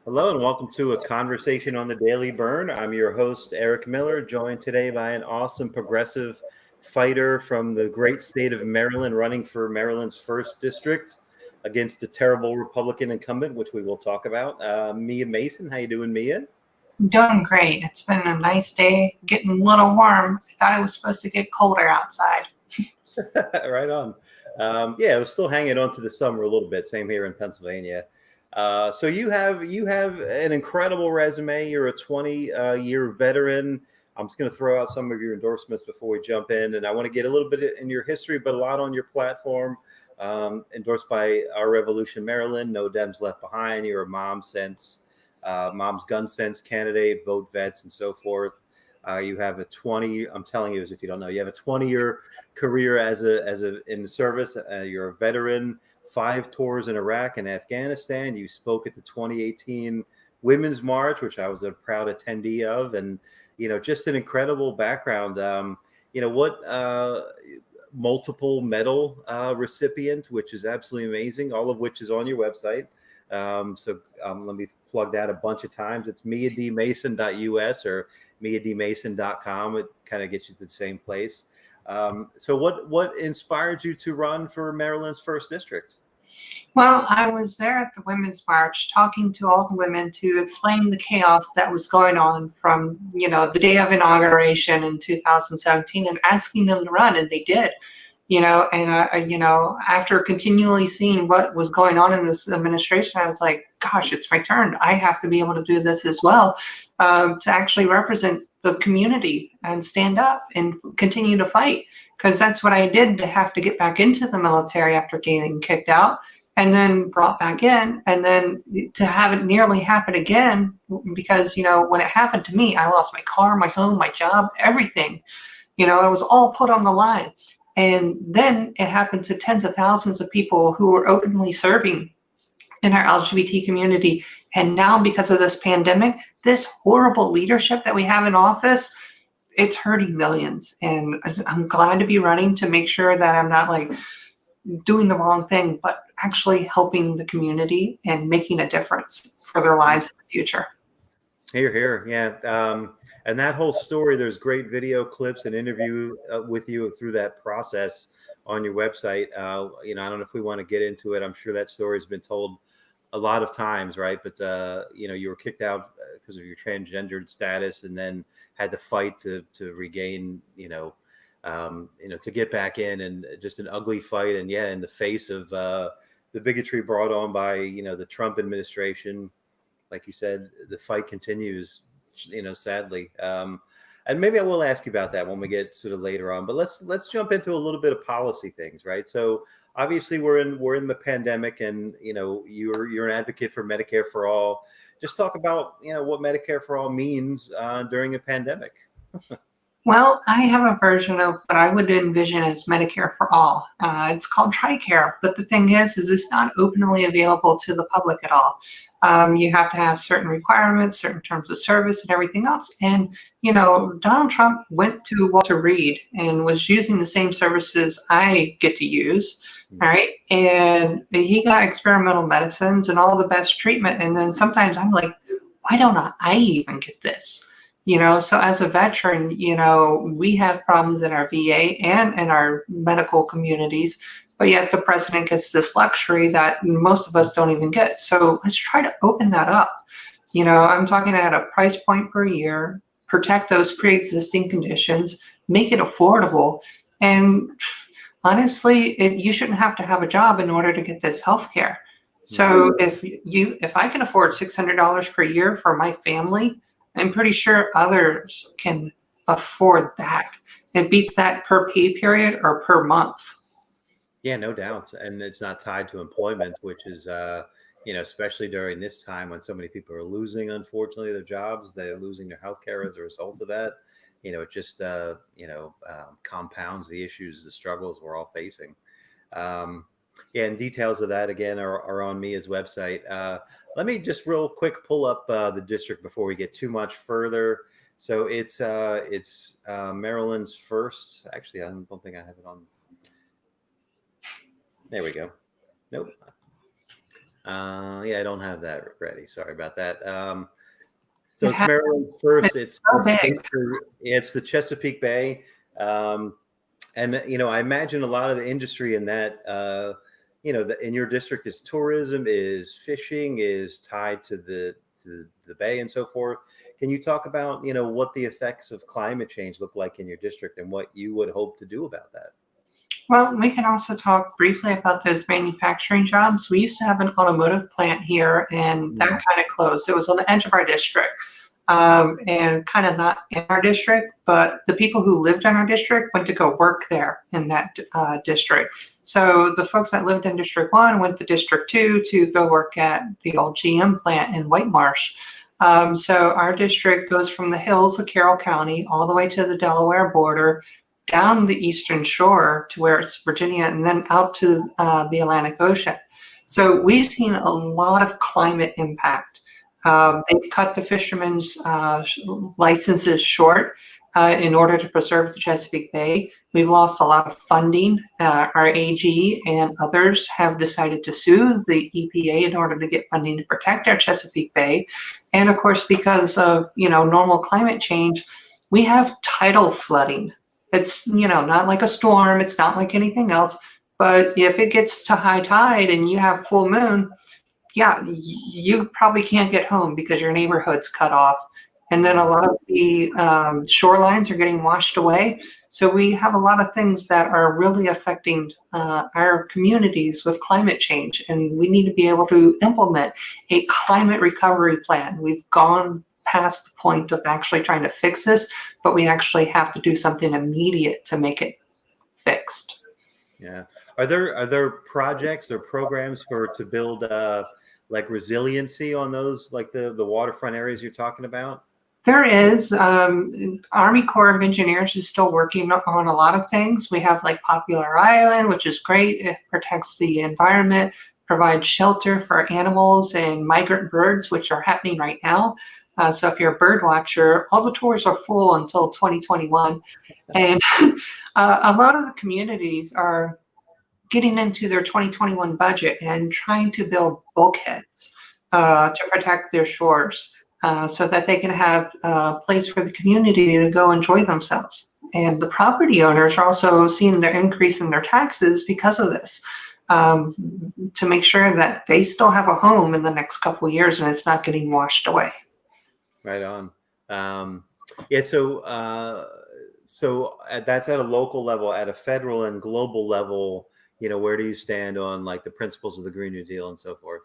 Hello and welcome to a conversation on the Daily Bern. I'm your host, Eric Miller, joined today by an awesome progressive fighter from the great state of Maryland, running for Maryland's first district against a terrible Republican incumbent, which we will talk about. Mia Mason, how you doing, Mia? Doing great. It's been a nice day, getting a little warm. I thought it was supposed to get colder outside. Right on. Yeah, it was still hanging on to the summer a little bit. Same here in Pennsylvania. So you have an incredible resume. You're a 20-year veteran. I'm just going to throw out some of your endorsements before we jump in, and I want to get a little bit in your history, but a lot on your platform. Endorsed by Our Revolution Maryland, No Dems Left Behind. You're a Mom's Gun Sense candidate, Vote Vets, and so forth. You have I'm telling you as if you don't know, you have a 20-year career in the service. You're a veteran. 5 tours in Iraq and Afghanistan. You spoke at the 2018 Women's March, which I was a proud attendee of, and just an incredible background. Multiple medal recipient, which is absolutely amazing. All of which is on your website. Let me plug that a bunch of times. It's miadmason.us or miadmason.com. It kind of gets you to the same place. So what inspired you to run for Maryland's first district? Well, I was there at the Women's March talking to all the women to explain the chaos that was going on from, the day of inauguration in 2017 and asking them to run, and they did. After continually seeing what was going on in this administration, I was like, gosh, it's my turn. I have to be able to do this as well, to actually represent the community and stand up and continue to fight. Because that's what I did, to have to get back into the military after getting kicked out and then brought back in, and then to have it nearly happen again, because, when it happened to me, I lost my car, my home, my job, everything. It was all put on the line. And then it happened to tens of thousands of people who were openly serving in our LGBT community. And now, because of this pandemic, this horrible leadership that we have in office, it's hurting millions. And I'm glad to be running to make sure that I'm not doing the wrong thing, but actually helping the community and making a difference for their lives in the future. Here. Yeah. And that whole story, there's great video clips and interview with you through that process on your website. I don't know if we want to get into it. I'm sure that story has been told a lot of times, right? But, you were kicked out because of your transgendered status, and then had to fight to regain, to get back in, and just an ugly fight. And yeah, in the face of the bigotry brought on by, the Trump administration. Like you said, the fight continues, sadly. And maybe I will ask you about that when we get sort of later on. But let's jump into a little bit of policy things, right? So obviously we're in the pandemic, and you're an advocate for Medicare for all. Just talk about what Medicare for all means during a pandemic. Well, I have a version of what I would envision as Medicare for all. It's called TRICARE, but the thing is it's not openly available to the public at all. You have to have certain requirements, certain terms of service, and everything else. And, Donald Trump went to Walter Reed and was using the same services I get to use, right? And he got experimental medicines and all the best treatment. And then sometimes I'm like, why don't I even get this? So as a veteran, we have problems in our VA and in our medical communities, but yet the president gets this luxury that most of us don't even get. So let's try to open that up. I'm talking at a price point per year, protect those pre-existing conditions, make it affordable. And honestly, you shouldn't have to have a job in order to get this health care. So if I can afford $600 per year for my family, I'm pretty sure others can afford that. It beats that per pay period or per month. Yeah, no doubt. And it's not tied to employment, which is, especially during this time when so many people are losing, unfortunately, their jobs. They're losing their health care as a result of that. It just, compounds the issues, the struggles we're all facing. And details of that, again, are on Mia's website. Let me just real quick pull up the district before we get too much further. So it's Maryland's first. Actually, I don't think I have it on. There we go. Nope. Yeah, I don't have that ready. Sorry about that. So It it's has, Maryland first. it's so big. It's the Chesapeake Bay, and I imagine a lot of the industry in that, in your district is tourism, is fishing, is tied to the bay and so forth. Can you talk about what the effects of climate change look like in your district and what you would hope to do about that? Well, we can also talk briefly about those manufacturing jobs. We used to have an automotive plant here, and that Mm. kind of closed. It was on the edge of our district, and kind of not in our district, but the people who lived in our district went to go work there in that district. So the folks that lived in District 1 went to District 2 to go work at the old GM plant in White Marsh. So our district goes from the hills of Carroll County all the way to the Delaware border, down the eastern shore to where it's Virginia, and then out to the Atlantic Ocean. So we've seen a lot of climate impact. They've cut the fishermen's licenses short in order to preserve the Chesapeake Bay. We've lost a lot of funding. Our AG and others have decided to sue the EPA in order to get funding to protect our Chesapeake Bay. And of course, because of normal climate change, we have tidal flooding. It's not like a storm. It's not like anything else. But if it gets to high tide and you have full moon, yeah, you probably can't get home because your neighborhood's cut off. And then a lot of the shorelines are getting washed away. So we have a lot of things that are really affecting our communities with climate change. And we need to be able to implement a climate recovery plan. We've gone past the point of actually trying to fix this, but we actually have to do something immediate to make it fixed. Yeah. Are there projects or programs to build like resiliency on those, like the waterfront areas you're talking about? There is. Army Corps of Engineers is still working on a lot of things. We have like Popular Island, which is great. It protects the environment, provides shelter for animals and migrant birds, which are happening right now. So if you're a bird watcher, all the tours are full until 2021. And a lot of the communities are getting into their 2021 budget and trying to build bulkheads to protect their shores so that they can have a place for the community to go enjoy themselves. And the property owners are also seeing their increase in their taxes because of this, to make sure that they still have a home in the next couple of years and it's not getting washed away. Right on. Yeah. So that's at a local level. At a federal and global level, where do you stand on like the principles of the Green New Deal and so forth?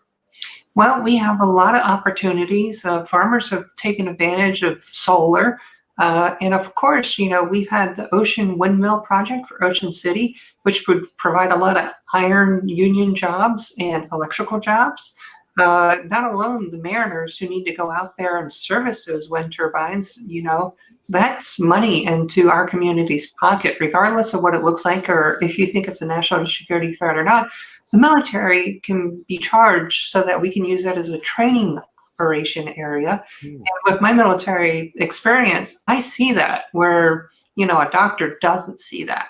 Well, we have a lot of opportunities. Farmers have taken advantage of solar. And of course, we've had the Ocean Windmill Project for Ocean City, which would provide a lot of iron union jobs and electrical jobs. Not alone the mariners who need to go out there and service those wind turbines, that's money into our community's pocket, regardless of what it looks like or if you think it's a national security threat or not. The military can be charged so that we can use that as a training operation area. And with my military experience, I see that where, a doctor doesn't see that.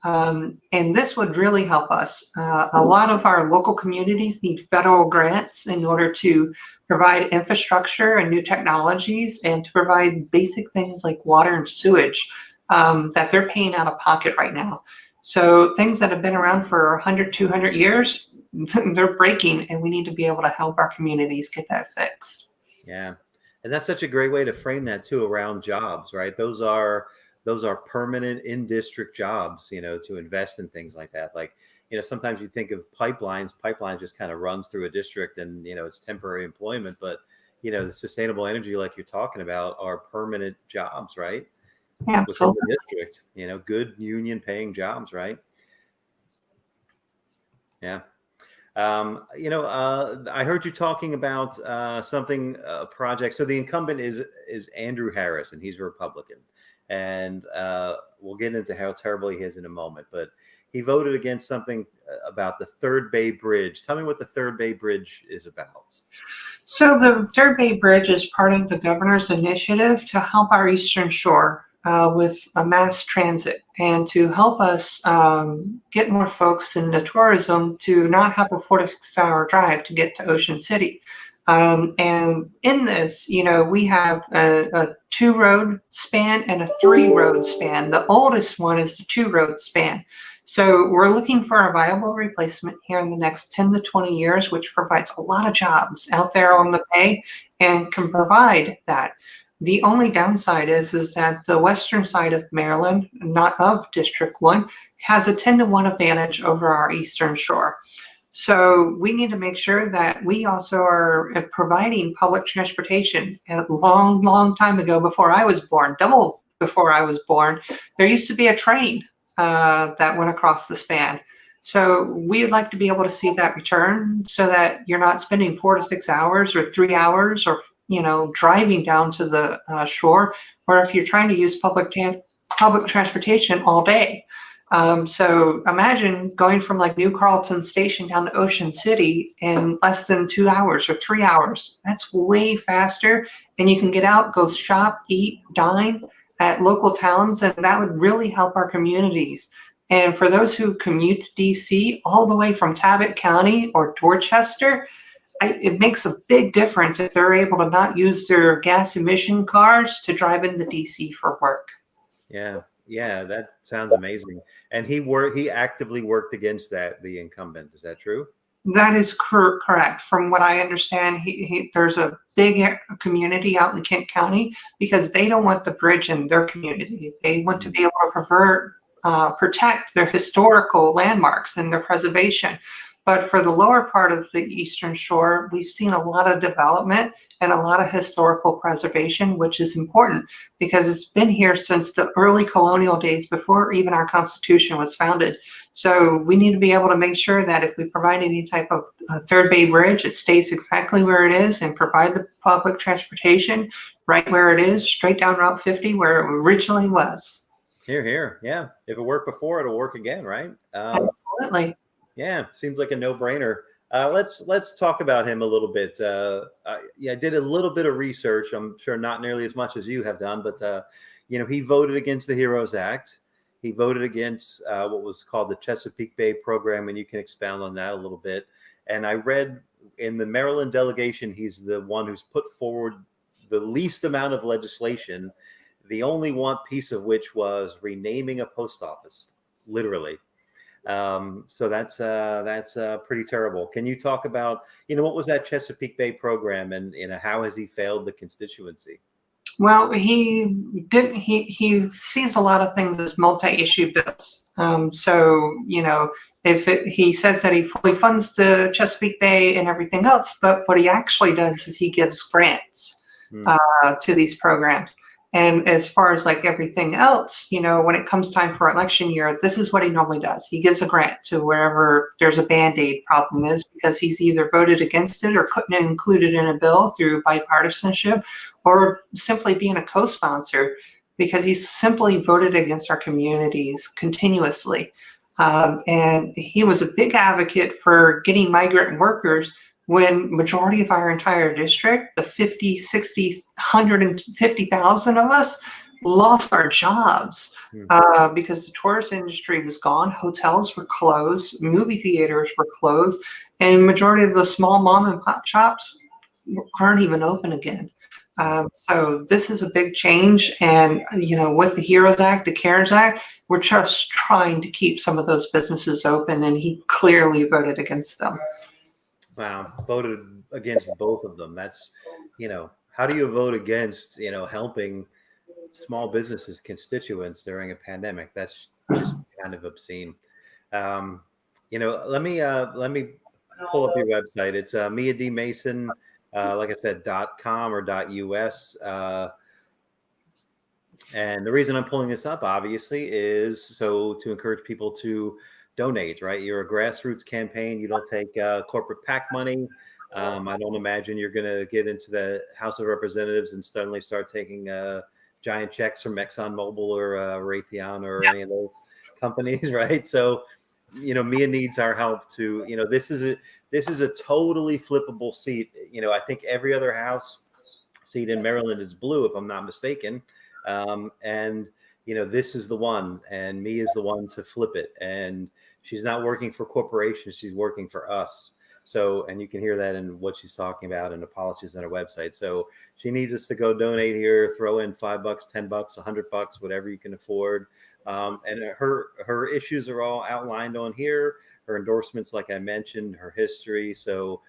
And this would really help us. A lot of our local communities need federal grants in order to provide infrastructure and new technologies and to provide basic things like water and sewage that they're paying out of pocket right now. So things that have been around for 100, 200 years, they're breaking, and we need to be able to help our communities get that fixed. Yeah. And that's such a great way to frame that too, around jobs, right? Those are permanent in-district jobs, to invest in things like that. Like, sometimes you think of pipelines just kind of runs through a district and, it's temporary employment, but, the sustainable energy like you're talking about are permanent jobs, right? Yeah, Within absolutely. the district, good union paying jobs, right? Yeah. I heard you talking about something, a project. So the incumbent is Andrew Harris, and he's a Republican. And we'll get into how terrible he is in a moment. But he voted against something about the Third Bay Bridge. Tell me what the Third Bay Bridge is about. So the Third Bay Bridge is part of the governor's initiative to help our Eastern Shore. with mass transit and to help us get more folks into tourism to not have a 46-hour drive to get to Ocean City. And in this, we have a 2-road span and a 3-road span. The oldest one is the 2-road span. So we're looking for a viable replacement here in the next 10 to 20 years, which provides a lot of jobs out there on the bay and can provide that. The only downside is that the western side of Maryland, not of District 1, has a 10-to-1 advantage over our eastern shore. So we need to make sure that we also are providing public transportation. And a long, long time ago, before I was born, double before I was born, there used to be a train that went across the span. So we would like to be able to see that return so that you're not spending 4 to 6 hours or 3 hours or driving down to the shore, or if you're trying to use public transportation all day. So imagine going from like New Carlton Station down to Ocean City in less than 2 hours or 3 hours. That's way faster, and you can get out, go shop, eat, dine at local towns, and that would really help our communities. And for those who commute to DC all the way from Talbot County or Dorchester, it makes a big difference if they're able to not use their gas emission cars to drive into DC for work. Yeah, that sounds amazing. And he actively worked against the incumbent. Is that true? That is correct. From what I understand, there's a big community out in Kent County because they don't want the bridge in their community. They want to be able to protect their historical landmarks and their preservation. But for the lower part of the Eastern Shore, we've seen a lot of development and a lot of historical preservation, which is important because it's been here since the early colonial days before even our Constitution was founded. So we need to be able to make sure that if we provide any type of third bay bridge, it stays exactly where it is and provide the public transportation right where it is, straight down Route 50 where it originally was. Here. Yeah. If it worked before, it'll work again, right? Absolutely. Yeah, seems like a no-brainer. Let's talk about him a little bit. I did a little bit of research. I'm sure not nearly as much as you have done, but he voted against the HEROES Act. He voted against what was called the Chesapeake Bay Program, and you can expound on that a little bit. And I read in the Maryland delegation, he's the one who's put forward the least amount of legislation, the only one piece of which was renaming a post office, literally. So that's pretty terrible. Can you talk about, what was that Chesapeake Bay program and, how has he failed the constituency? Well, he sees a lot of things as multi-issue bills. So, if he says that he fully funds the Chesapeake Bay and everything else, but what he actually does is he gives grants to these programs. And as far as like everything else, when it comes time for election year, this is what he normally does. He gives a grant to wherever there's a Band-Aid problem is because he's either voted against it or couldn't include it in a bill through bipartisanship or simply being a co-sponsor because he's simply voted against our communities continuously. And he was a big advocate for getting migrant workers when majority of our entire district, the 50, 60, 150,000 of us lost our jobs because the tourist industry was gone, hotels were closed, movie theaters were closed, and majority of the small mom and pop shops aren't even open again. So this is a big change. And, with the HEROES Act, the CARES Act, we're just trying to keep some of those businesses open, and he clearly voted against them. Wow, voted against both of them. That's, how do you vote against, helping small businesses, constituents during a pandemic? That's just kind of obscene. Let me pull up your website. It's Mia D. Mason, like I said, .com or .us. And the reason I'm pulling this up, obviously, is so to encourage people to donate, right? You're a grassroots campaign. You don't take corporate PAC money. I don't imagine you're going to get into the House of Representatives and suddenly start taking giant checks from ExxonMobil or Raytheon or any of those companies, right? So, Mia needs our help to, this is a totally flippable seat. I think every other House seat in Maryland is blue, if I'm not mistaken. And this is the one, and me is the one to flip it. And she's not working for corporations; she's working for us. So, and you can hear that in what she's talking about in the policies on her website. So she needs us to go donate here, throw in $5, $10, $100, whatever you can afford. And her issues are all outlined on here. Her endorsements, like I mentioned, her history. So,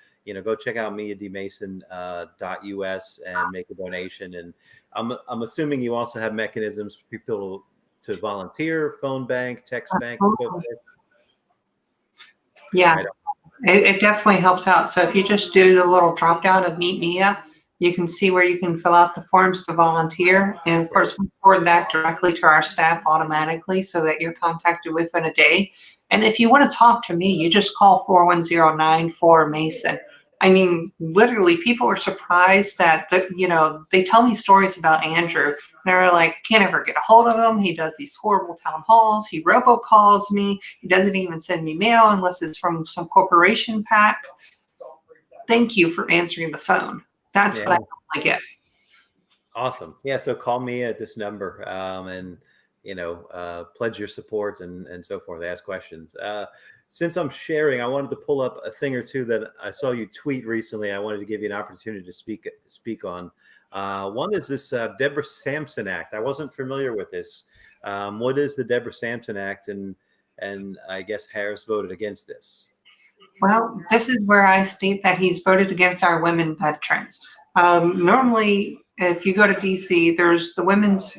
go check out miadmason.us and make a donation. And I'm assuming you also have mechanisms for people to volunteer, phone bank, text bank. Yeah. Right. It definitely helps out. So if you just do the little drop down of Meet Mia, you can see where you can fill out the forms to volunteer. And of course, we forward that directly to our staff automatically so that you're contacted within a day. And if you want to talk to me, you just call 410-94-MASON. I mean, literally, people are surprised that, they tell me stories about Andrew. They're like, I can't ever get a hold of him. He does these horrible town halls. He robocalls me. He doesn't even send me mail unless it's from some corporation pack. Thank you for answering the phone. That's what I normally get. Awesome. Yeah. So call me at this number and, pledge your support and so forth. Ask questions. Since I'm sharing, I wanted to pull up a thing or two that I saw you tweet recently. I wanted to give you an opportunity to speak on. One is this Deborah Sampson Act. I wasn't familiar with this. What is the Deborah Sampson Act? And I guess Harris voted against this. Well, this is where I state that he's voted against our women veterans. Normally, if you go to DC, there's the Women's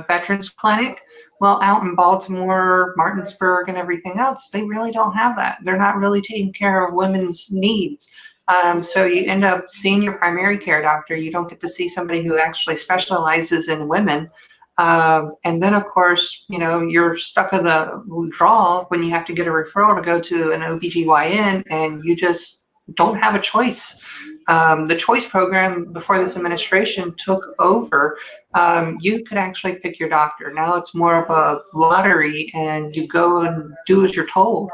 Veterans Clinic. Well, out in Baltimore, Martinsburg, and everything else, they really don't have that. They're not really taking care of women's needs. So you end up seeing your primary care doctor. You don't get to see somebody who actually specializes in women. And then, of course, you're stuck in the draw when you have to get a referral to go to an OBGYN, and you just don't have a choice. The choice program before this administration took over, you could actually pick your doctor. Now it's more of a lottery, and you go and do as you're told.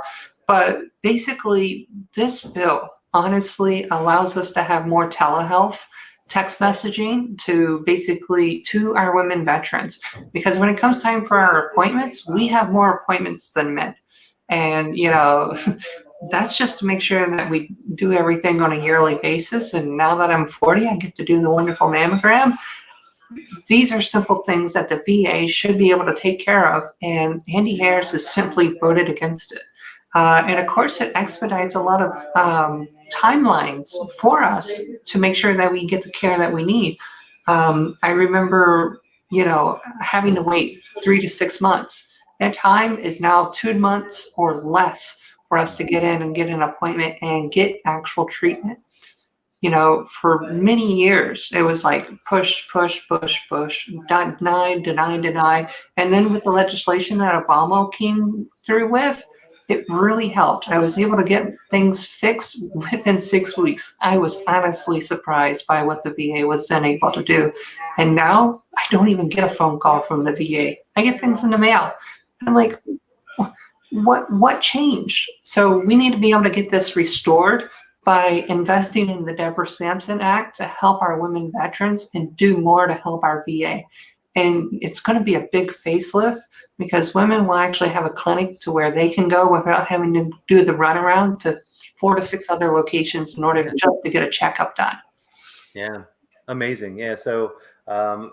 But basically, this bill honestly allows us to have more telehealth, text messaging to our women veterans, because when it comes time for our appointments, we have more appointments than men. And that's just to make sure that we do everything on a yearly basis. And now that I'm 40, I get to do the wonderful mammogram. These are simple things that the VA should be able to take care of, and Andy Harris has simply voted against it. And of course, it expedites a lot of timelines for us to make sure that we get the care that we need. I remember, having to wait 3 to 6 months. That time is now 2 months or less for us to get in and get an appointment and get actual treatment. For many years, it was like push, deny. And then with the legislation that Obama came through with, it really helped. I was able to get things fixed within 6 weeks. I was honestly surprised by what the VA was then able to do. And now I don't even get a phone call from the VA. I get things in the mail. And I'm like, what changed? So we need to be able to get this restored by investing in the Deborah Sampson Act to help our women veterans and do more to help our VA. And it's going to be a big facelift, because women will actually have a clinic to where they can go without having to do the runaround to 4 to 6 other locations in order to get a checkup done. Yeah, amazing. Yeah, so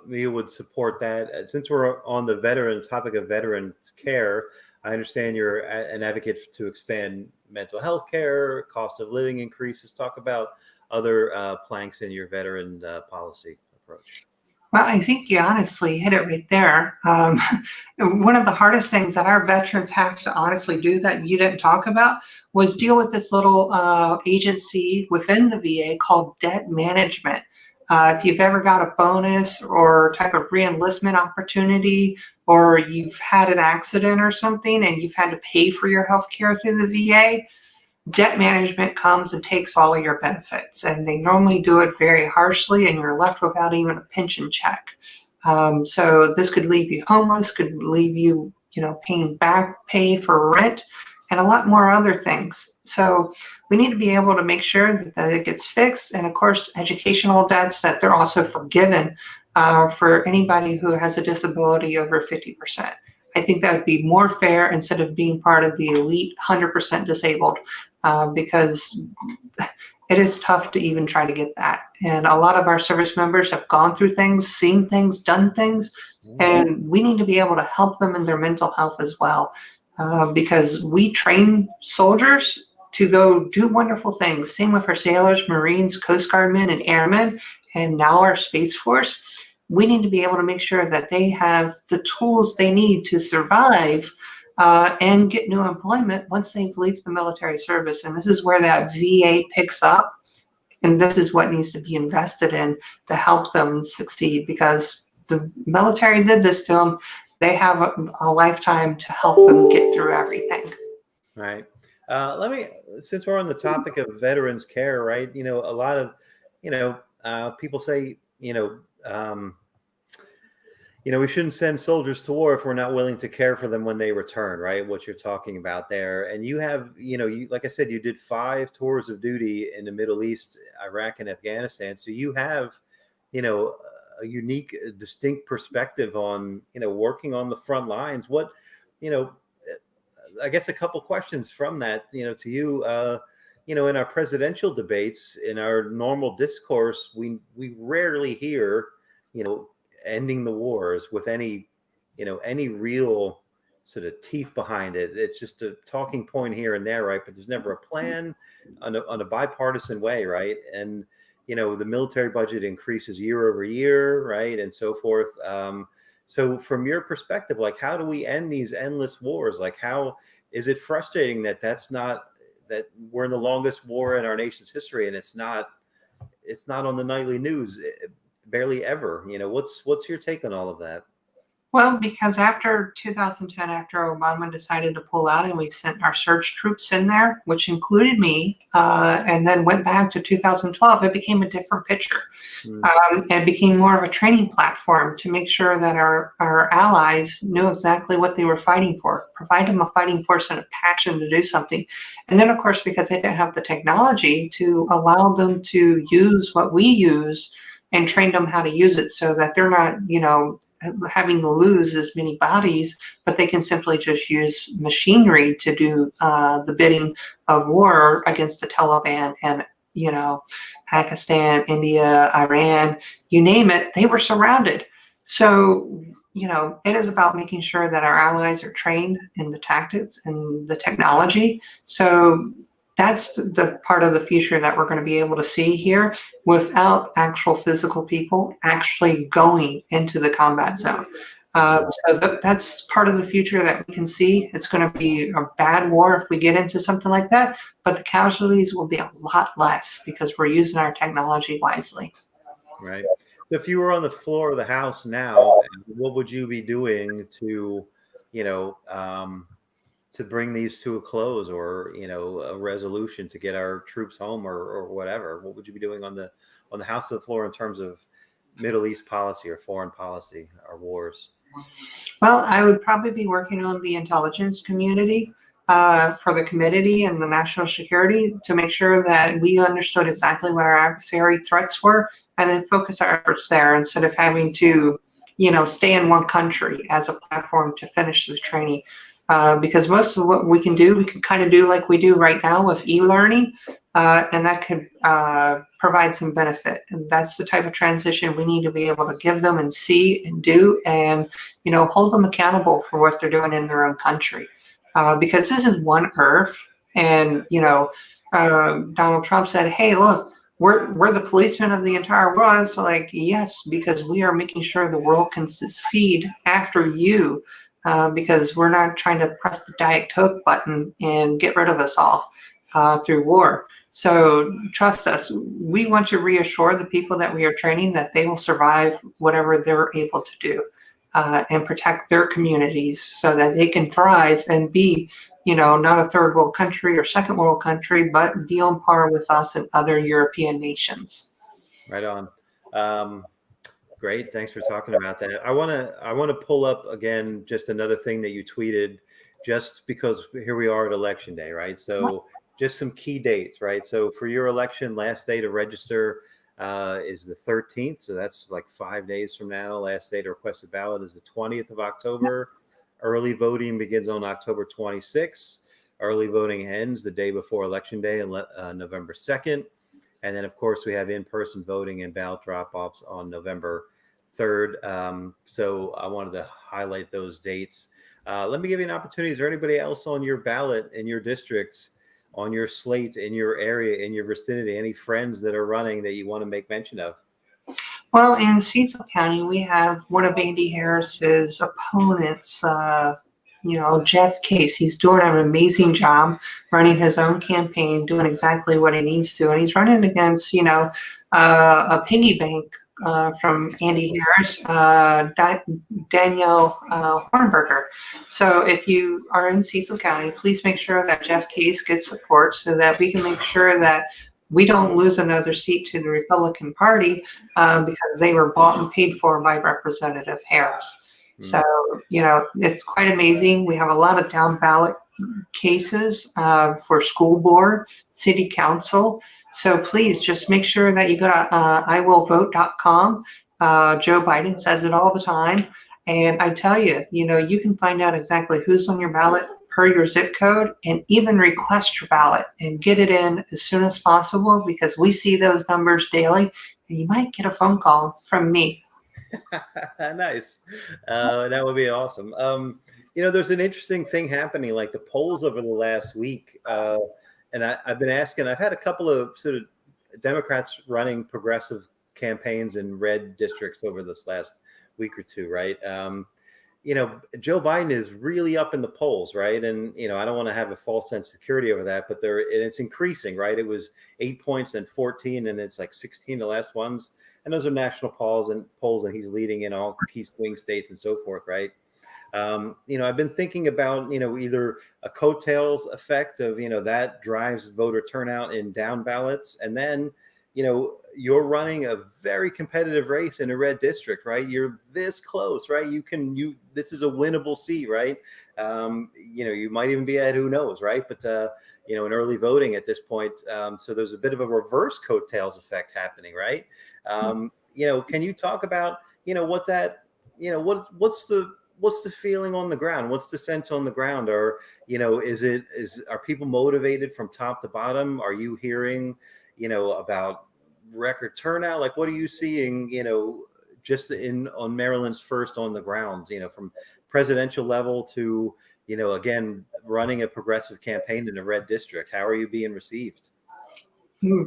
we would support that. Since we're on the topic of veterans care, I understand you're an advocate to expand mental health care, cost of living increases. Talk about other planks in your veteran policy approach. Well, I think you honestly hit it right there. One of the hardest things that our veterans have to honestly do that you didn't talk about was deal with this little agency within the VA called debt management. If you've ever got a bonus or type of re-enlistment opportunity, or you've had an accident or something and you've had to pay for your health care through the VA, debt management comes and takes all of your benefits, and they normally do it very harshly, and you're left without even a pension check. So this could leave you homeless, could leave you, paying back pay for rent. and a lot more other things. So we need to be able to make sure that it gets fixed. And of course, educational debts, that they're also forgiven for anybody who has a disability over 50%. I think that would be more fair instead of being part of the elite 100% disabled, because it is tough to even try to get that. And a lot of our service members have gone through things, seen things, done things, and we need to be able to help them in their mental health as well, because we train soldiers to go do wonderful things. Same with our sailors, Marines, Coast Guardmen, and airmen, and now our Space Force. We need to be able to make sure that they have the tools they need to survive and get new employment once they've left the military service. And this is where that VA picks up. And this is what needs to be invested in to help them succeed, because the military did this to them. They have a lifetime to help them get through everything. Right. Since we're on the topic of veterans care, right? A lot of, people say, we shouldn't send soldiers to war if we're not willing to care for them when they return, right? What you're talking about there. And you have, like I said, you did 5 tours of duty in the Middle East, Iraq, and Afghanistan. So you have, a unique, distinct perspective on, working on the front lines. What, I guess a couple questions from that, to you, in our presidential debates, in our normal discourse, we rarely hear, ending the wars with any real sort of teeth behind it. It's just a talking point here and there, right? But there's never a plan on a bipartisan way, right? And the military budget increases year over year, right, and so forth. So from your perspective, like, how do we end these endless wars? Like, how is it frustrating that that we're in the longest war in our nation's history, and it's not on the nightly news, barely ever? What's your take on all of that? Well, because after 2010, after Obama decided to pull out and we sent our surge troops in there, which included me, and then went back to 2012, it became a different picture. And it became more of a training platform to make sure that our allies knew exactly what they were fighting for, provide them a fighting force and a passion to do something. And then, of course, because they didn't have the technology to allow them to use what we use, and train them how to use it, so that they're not, having to lose as many bodies, but they can simply just use machinery to do the bidding of war against the Taliban and, Pakistan, India, Iran, you name it, they were surrounded. So, it is about making sure that our allies are trained in the tactics and the technology. So that's the part of the future that we're going to be able to see here, without actual physical people actually going into the combat zone. So that's part of the future that we can see. It's going to be a bad war if we get into something like that, but the casualties will be a lot less because we're using our technology wisely. Right. So if you were on the floor of the House now, what would you be doing to, to bring these to a close, or a resolution to get our troops home, or whatever? What would you be doing on the House of the floor in terms of Middle East policy or foreign policy or wars? Well, I would probably be working on the intelligence community for the committee and the national security, to make sure that we understood exactly what our adversary threats were, and then focus our efforts there instead of having to, stay in one country as a platform to finish the training. Because most of what we can kind of do like we do right now with e-learning, and that could provide some benefit. And that's the type of transition we need to be able to give them and see and do, and hold them accountable for what they're doing in their own country. Because this is one Earth, and Donald Trump said, "Hey, look, we're the policemen of the entire world." It's like, yes, because we are making sure the world can succeed after you. Because we're not trying to press the Diet Coke button and get rid of us all through war. So trust us. We want to reassure the people that we are training that they will survive whatever they're able to do, and protect their communities so that they can thrive and be, not a third world country or second world country, but be on par with us and other European nations. Right on. Great. Thanks for talking about that. I want to pull up again just another thing that you tweeted just because here we are at election day, right? So just some key dates, right? So for your election, last day to register is the 13th. So that's like 5 days from now. Last day to request a ballot is the 20th of October. Early voting begins on October 26th. Early voting ends the day before election day, November 2nd. And then, of course, we have in-person voting and ballot drop-offs on November 3rd. So I wanted to highlight those dates. Let me give you an opportunity. Is there anybody else on your ballot in your districts, on your slate, in your area, in your vicinity, any friends that are running that you want to make mention of? Well, in Cecil County, we have one of Andy Harris's opponents, Jeff Case. He's doing an amazing job running his own campaign, doing exactly what he needs to. And he's running against, a piggy bank from Andy Harris, Danielle Hornberger. So if you are in Cecil County, please make sure that Jeff Case gets support so that we can make sure that we don't lose another seat to the Republican Party because they were bought and paid for by Representative Harris. So, it's quite amazing. We have a lot of down ballot cases for school board, city council. So please just make sure that you go to iwillvote.com. Joe Biden says it all the time. And I tell you, you can find out exactly who's on your ballot per your zip code and even request your ballot and get it in as soon as possible because we see those numbers daily and you might get a phone call from me. Nice. That would be awesome. There's an interesting thing happening, like the polls over the last week. And I've been asking, I've had a couple of sort of Democrats running progressive campaigns in red districts over this last week or two, right? Joe Biden is really up in the polls, right? And, I don't want to have a false sense of security over that, but it's increasing, right? It was 8 points, then 14, and it's like 16 the last ones. And those are national polls, and he's leading in all key swing states and so forth, right? I've been thinking about, either a coattails effect of, that drives voter turnout in down ballots. And then, you're running a very competitive race in a red district, right? You're this close, right? This is a winnable seat, right? You might even be at who knows, right? But, in early voting at this point. So there's a bit of a reverse coattails effect happening, right? Can you talk about, what that, what's the feeling on the ground? What's the sense on the ground? Or, are people motivated from top to bottom? Are you hearing, about record turnout? Like, what are you seeing, just on Maryland's first on the ground, from presidential level to, again, running a progressive campaign in a red district? How are you being received?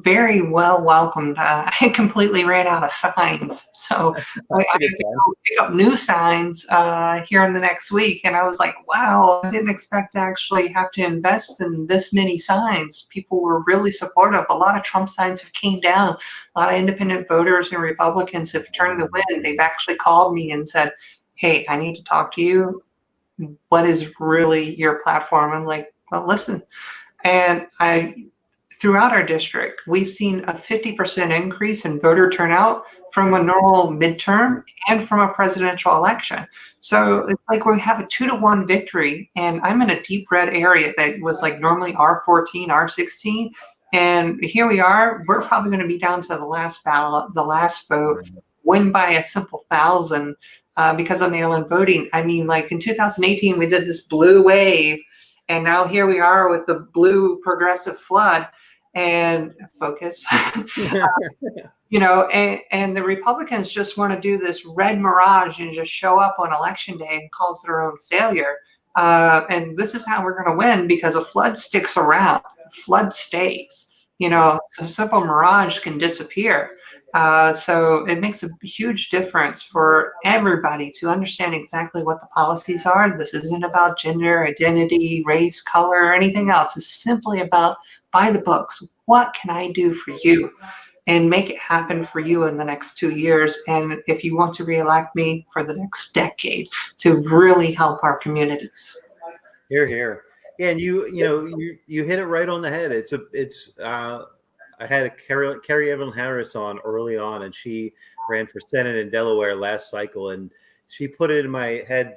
Very well welcomed. I completely ran out of signs, so I had to go pick up new signs here in the next week. And I was like, wow, I didn't expect to actually have to invest in this many signs. People were really supportive. A lot of Trump signs have came down. A lot of independent voters and Republicans have turned the wind. They've actually called me and said, hey, I need to talk to you. What is really your platform? I'm like, well, listen. And throughout our district, we've seen a 50% increase in voter turnout from a normal midterm and from a presidential election. So it's like we have a 2-to-1 victory, and I'm in a deep red area that was like normally R14, R16. And here we are, we're probably going to be down to the last ballot, the last vote, win by a simple 1,000 because of mail-in voting. I mean, like in 2018, we did this blue wave, and now here we are with the blue progressive flood. And focus, and the Republicans just want to do this red mirage and just show up on election day and cause their own failure. And this is how we're going to win because a flood sticks around. Flood stays. A simple mirage can disappear. So it makes a huge difference for everybody to understand exactly what the policies are. This isn't about gender, identity, race, color, or anything else. It's simply about by the books. What can I do for you? And make it happen for you in the next 2 years. And if you want to reelect me for the next decade to really help our communities. Hear, hear. Yeah, and you hit it right on the head. I had Carrie Evan Harris on early on, and she ran for Senate in Delaware last cycle. And, she put it in my head.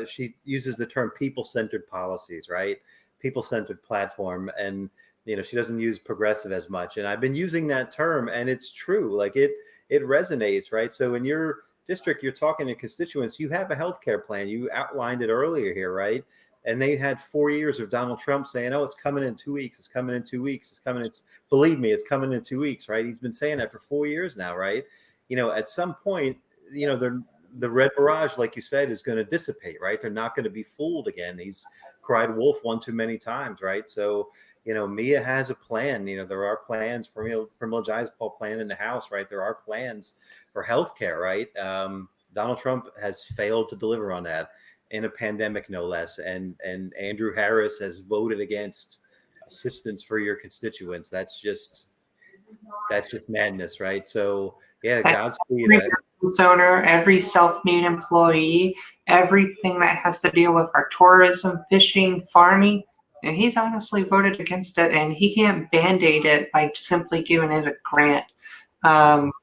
She uses the term people-centered policies, right? People-centered platform. And, she doesn't use progressive as much. And I've been using that term, and it's true. Like it resonates, right? So in your district, you're talking to constituents, you have a healthcare plan. You outlined it earlier here, right? And they had 4 years of Donald Trump saying, "Oh, it's coming in 2 weeks. It's coming in 2 weeks. It's coming in. Believe me, it's coming in 2 weeks." Right? He's been saying that for 4 years now, right? At some point, the red barrage, like you said, is going to dissipate, right? They're not going to be fooled again. He's cried wolf one too many times, right? So, Mia has a plan. There are plans, privileged plan in the House, right? There are plans for healthcare, right? Donald Trump has failed to deliver on that in a pandemic, no less. And Andrew Harris has voted against assistance for your constituents. That's just madness, right? So yeah, Godspeed. Every business owner, every self-made employee, everything that has to deal with our tourism, fishing, farming, and he's honestly voted against it, and he can't band-aid it by simply giving it a grant.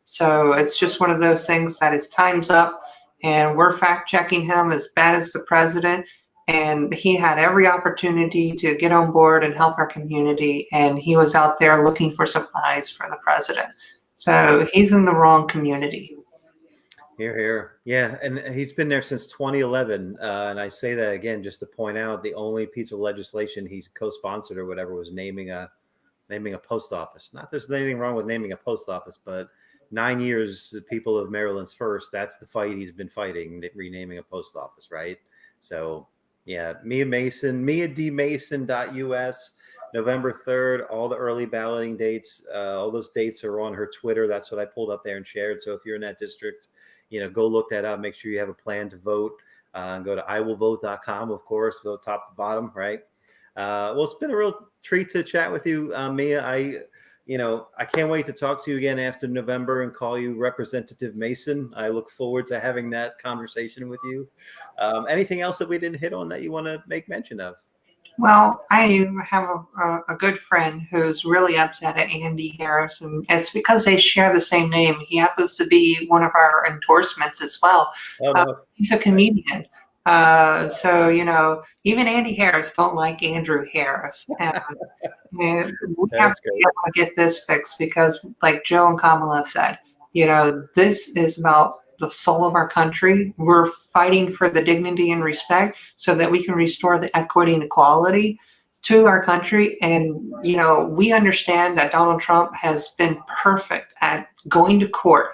So it's just one of those things that his time's up, and we're fact-checking him as bad as the president, and he had every opportunity to get on board and help our community, and he was out there looking for supplies for the president. So he's in the wrong community. Here, here. Yeah, and he's been there since 2011. And I say that again just to point out the only piece of legislation he's co-sponsored or whatever was naming a post office. Not there's anything wrong with naming a post office, but 9 years, the people of Maryland's first, that's the fight he's been fighting, renaming a post office, right? So yeah, Mia Mason, miadmason.us, November 3rd, all the early balloting dates, all those dates are on her Twitter. That's what I pulled up there and shared. So if you're in that district, go look that up. Make sure you have a plan to vote. Go to iwillvote.com, of course, vote top to bottom, right? Well, it's been a real treat to chat with you, Mia. I can't wait to talk to you again after November and call you Representative Mason. I look forward to having that conversation with you. Anything else that we didn't hit on that you want to make mention of? Well, I have a good friend who's really upset at Andy Harris, and it's because they share the same name. He happens to be one of our endorsements as well. Oh, no. He's a comedian. So, even Andy Harris don't like Andrew Harris. And we have to be able to get this fixed because, like Joe and Kamala said, this is about the soul of our country. We're fighting for the dignity and respect so that we can restore the equity and equality to our country. And, we understand that Donald Trump has been perfect at going to court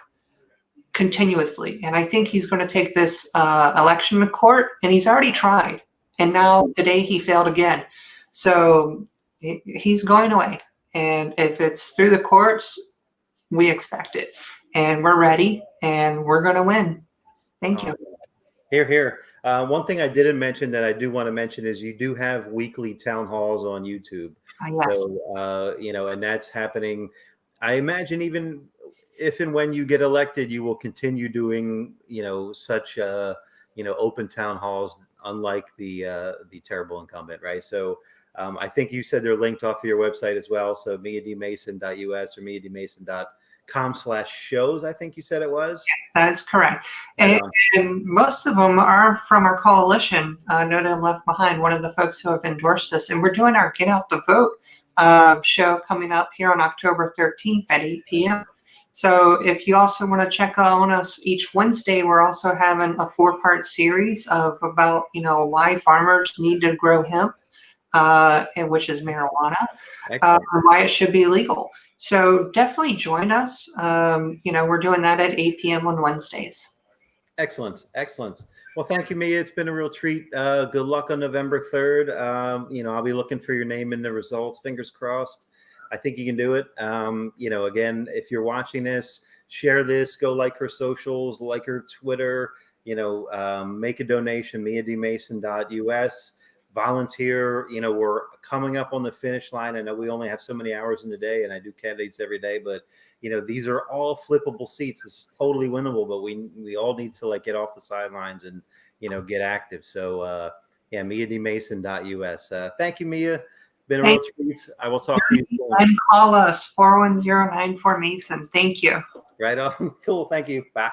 continuously. And I think he's going to take this election to court, and he's already tried. And now today he failed again. So he's going away. And if it's through the courts, we expect it. And we're ready, and we're going to win. Thank you. Here, here. One thing I didn't mention that I do want to mention is you do have weekly town halls on YouTube. Yes. So, and that's happening. I imagine even if and when you get elected, you will continue doing, such, open town halls, unlike the terrible incumbent, right? So I think you said they're linked off of your website as well. So miadmason.us or miadmason.com/shows, I think you said it was. Yes, that is correct. And most of them are from our coalition, No Name Left Behind, one of the folks who have endorsed us. And we're doing our Get Out the Vote show coming up here on October 13th at 8 p.m. So if you also want to check on us each Wednesday, we're also having a 4-part series about, why farmers need to grow hemp, and which is marijuana, and why it should be illegal. So definitely join us. We're doing that at 8 p.m. on Wednesdays. Excellent. Excellent. Well, thank you, Mia. It's been a real treat. Good luck on November 3rd. I'll be looking for your name in the results. Fingers crossed. I think you can do it. Again, if you're watching this, share this, go like her socials, like her Twitter, make a donation, miadmason.us, volunteer. We're coming up on the finish line. I know we only have so many hours in the day, and I do candidates every day, but these are all flippable seats. This is totally winnable, but we all need to get off the sidelines and, get active. So miadmason.us. Thank you, Mia. Been a real treat. I will talk to you soon. And call us 41094 Mason. Thank you. Right on. Cool. Thank you. Bye.